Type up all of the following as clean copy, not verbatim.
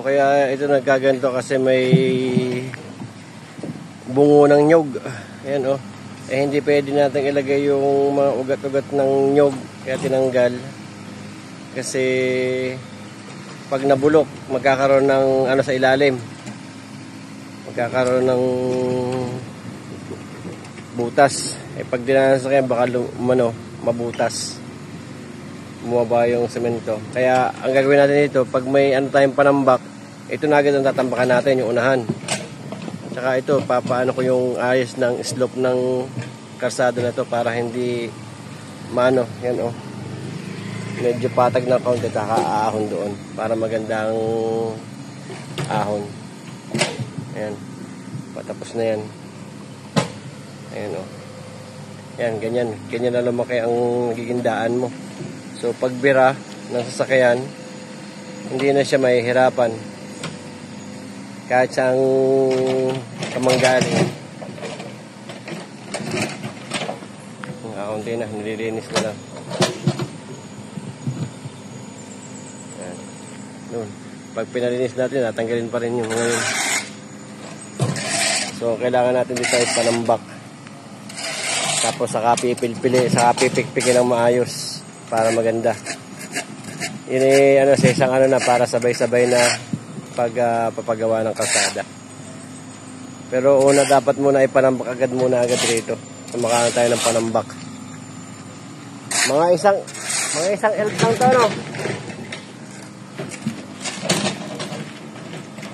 kaya ito nagkaganto kasi may bungo ng nyog. Ayan oh. Eh hindi pwede natin ilagay yung mga ugat-ugat ng nyog, kaya tinanggal. Kasi pag nabulok, magkakaroon ng ano sa ilalim. Magkakaroon ng butas. Eh pag dinanas kaya baka mabutas. Bumaba yung semento. Kaya ang gagawin natin dito, pag may ano tayong panambak, ito na agad ang tatambakan natin, yung unahan. Tsaka ito, papaano ko yung ayos ng slope ng karsada na to para hindi maano, yan oh. Medyo patag ng kaunti, kakaahon doon para magandang ahon. Ayan. Patapos na yan. Ayan oh. Yan, ganyan. Ganyan na lumaki ang nagiging daan mo. So pag bira ng sasakyan, hindi na siya mahihirapan. Kahit saang kamanggaling. Kaunti na, nililinis na lang. Yan. Noon. Pag pinalinis natin, natanggalin pa rin yung mga yun. So kailangan natin dito ay panambak. Tapos saka pipilpili, saka pipikpikin ng maayos para maganda. Yun eh, ano, sa isang ano na para sabay-sabay na papagawa ng kalsada. Pero una dapat muna ipanambak agad rito. Kumakain tayo ng panambak. Mga isang elf lang to, no?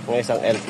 Mga isang elf.